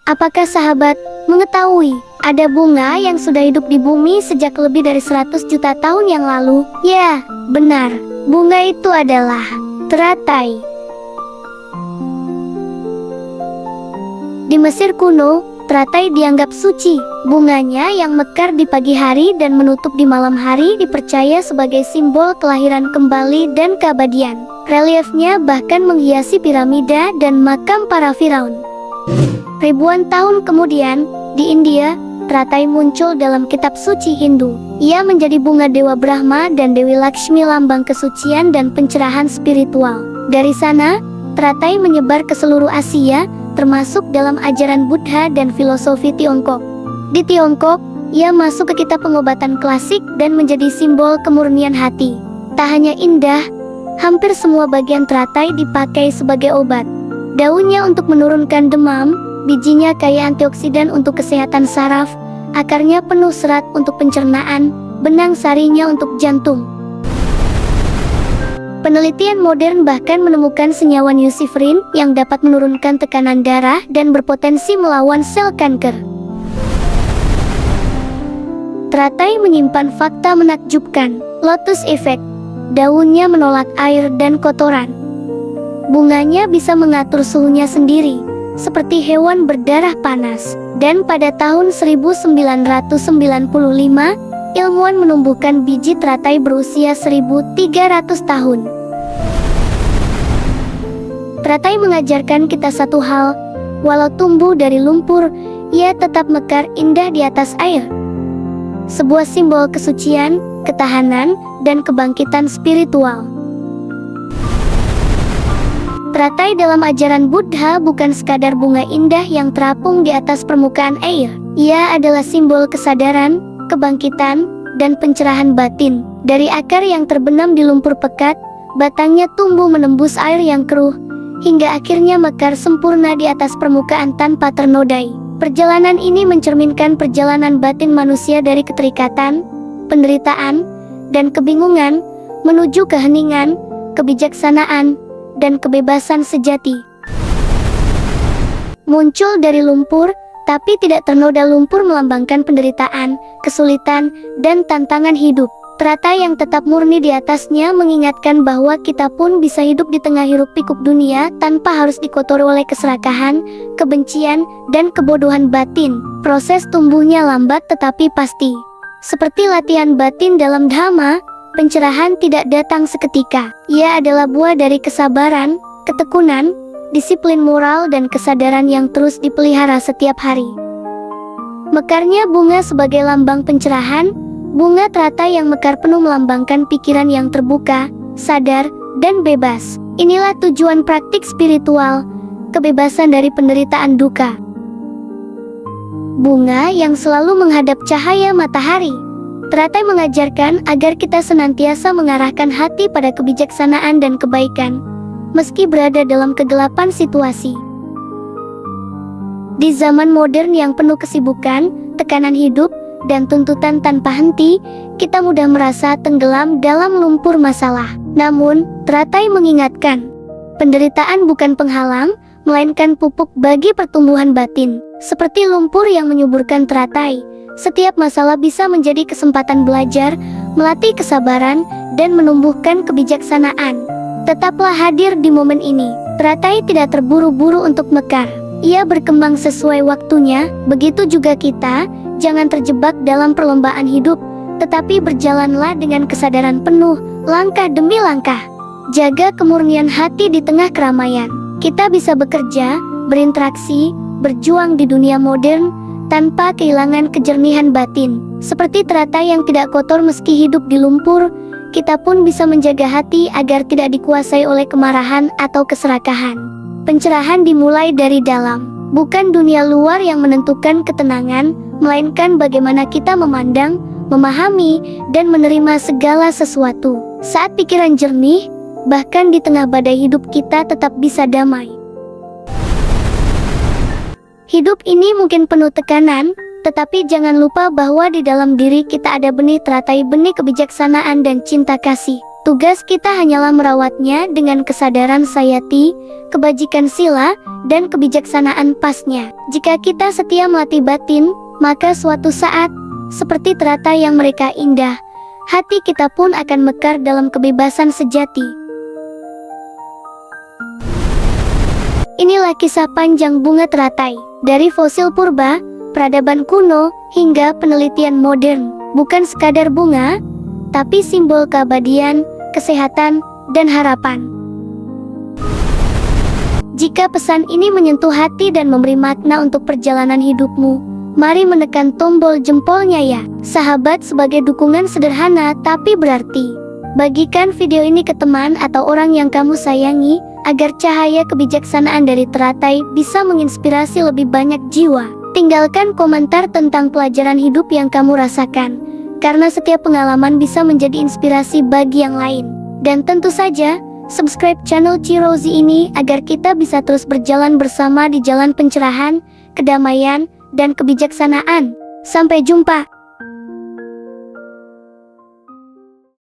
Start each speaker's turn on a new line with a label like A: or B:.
A: Apakah sahabat mengetahui ada bunga yang sudah hidup di bumi sejak lebih dari 100 juta tahun yang lalu? Ya, benar. Bunga itu adalah teratai. Di Mesir kuno, teratai dianggap suci. Bunganya yang mekar di pagi hari dan menutup di malam hari dipercaya sebagai simbol kelahiran kembali dan keabadian. Reliefnya bahkan menghiasi piramida dan makam para firaun. Ribuan tahun kemudian, di India, teratai muncul dalam kitab suci Hindu. Ia menjadi bunga Dewa Brahma dan Dewi Lakshmi, lambang kesucian dan pencerahan spiritual. Dari sana, teratai menyebar ke seluruh Asia, termasuk dalam ajaran Buddha dan filosofi Tiongkok. Di Tiongkok, ia masuk ke kitab pengobatan klasik dan menjadi simbol kemurnian hati. Tak hanya indah, hampir semua bagian teratai dipakai sebagai obat. Daunnya untuk menurunkan demam, bijinya kaya antioksidan untuk kesehatan saraf, akarnya penuh serat untuk pencernaan, benang sarinya untuk jantung. Penelitian modern bahkan menemukan senyawa nusifrin yang dapat menurunkan tekanan darah dan berpotensi melawan sel kanker. Teratai menyimpan fakta menakjubkan. Lotus effect. Daunnya menolak air dan kotoran. Bunganya bisa mengatur suhunya sendiri, seperti hewan berdarah panas. Dan pada tahun 1995, ilmuwan menumbuhkan biji teratai berusia 1300 tahun. Teratai mengajarkan kita satu hal, walau tumbuh dari lumpur, ia tetap mekar indah di atas air. Sebuah simbol kesucian, ketahanan, dan kebangkitan spiritual. Teratai dalam ajaran Buddha bukan sekadar bunga indah yang terapung di atas permukaan air. Ia adalah simbol kesadaran, kebangkitan, dan pencerahan batin. Dari akar yang terbenam di lumpur pekat, batangnya tumbuh menembus air yang keruh, hingga akhirnya mekar sempurna di atas permukaan tanpa ternodai. Perjalanan ini mencerminkan perjalanan batin manusia dari keterikatan, penderitaan, dan kebingungan, menuju keheningan, kebijaksanaan, dan kebebasan sejati. Muncul dari lumpur, tapi tidak ternoda. Lumpur melambangkan penderitaan, kesulitan, dan tantangan hidup. Teratai yang tetap murni di atasnya mengingatkan bahwa kita pun bisa hidup di tengah hiruk-pikuk dunia tanpa harus dikotori oleh keserakahan, kebencian, dan kebodohan batin. Proses tumbuhnya lambat tetapi pasti. Seperti latihan batin dalam dhamma, pencerahan tidak datang seketika. Ia adalah buah dari kesabaran, ketekunan, disiplin moral, dan kesadaran yang terus dipelihara setiap hari. Mekarnya bunga sebagai lambang pencerahan. Bunga teratai yang mekar penuh melambangkan pikiran yang terbuka, sadar, dan bebas. Inilah tujuan praktik spiritual, kebebasan dari penderitaan duka. Bunga yang selalu menghadap cahaya matahari. Teratai mengajarkan agar kita senantiasa mengarahkan hati pada kebijaksanaan dan kebaikan, meski berada dalam kegelapan situasi. Di zaman modern yang penuh kesibukan, tekanan hidup, dan tuntutan tanpa henti, kita mudah merasa tenggelam dalam lumpur masalah. Namun, teratai mengingatkan, penderitaan bukan penghalang, melainkan pupuk bagi pertumbuhan batin. Seperti lumpur yang menyuburkan teratai, setiap masalah bisa menjadi kesempatan belajar, melatih kesabaran, dan menumbuhkan kebijaksanaan. Tetaplah hadir di momen ini. Teratai tidak terburu-buru untuk mekar. Ia berkembang sesuai waktunya, begitu juga kita. Jangan terjebak dalam perlombaan hidup, tetapi berjalanlah dengan kesadaran penuh, langkah demi langkah. Jaga kemurnian hati di tengah keramaian. Kita bisa bekerja, berinteraksi, berjuang di dunia modern, tanpa kehilangan kejernihan batin. Seperti teratai yang tidak kotor meski hidup di lumpur, kita pun bisa menjaga hati agar tidak dikuasai oleh kemarahan atau keserakahan. Pencerahan dimulai dari dalam. Bukan dunia luar yang menentukan ketenangan, melainkan bagaimana kita memandang, memahami, dan menerima segala sesuatu. Saat pikiran jernih, bahkan di tengah badai hidup kita tetap bisa damai. Hidup ini mungkin penuh tekanan, tetapi jangan lupa bahwa di dalam diri kita ada benih teratai, benih kebijaksanaan dan cinta kasih. Tugas kita hanyalah merawatnya dengan kesadaran sayati, kebajikan sila, dan kebijaksanaan pasnya. Jika kita setia melatih batin, maka suatu saat, seperti teratai yang mereka indah, hati kita pun akan mekar dalam kebebasan sejati. Inilah kisah panjang bunga teratai. Dari fosil purba, peradaban kuno, hingga penelitian modern. Bukan sekadar bunga, tapi simbol keabadian, kesehatan, dan harapan. Jika pesan ini menyentuh hati dan memberi makna untuk perjalanan hidupmu, mari menekan tombol jempolnya ya. Sahabat, sebagai dukungan sederhana tapi berarti. Bagikan video ini ke teman atau orang yang kamu sayangi, agar cahaya kebijaksanaan dari teratai bisa menginspirasi lebih banyak jiwa. Tinggalkan komentar tentang pelajaran hidup yang kamu rasakan, karena setiap pengalaman bisa menjadi inspirasi bagi yang lain. Dan tentu saja, subscribe channel Cirozi ini agar kita bisa terus berjalan bersama di jalan pencerahan, kedamaian, dan kebijaksanaan. Sampai jumpa!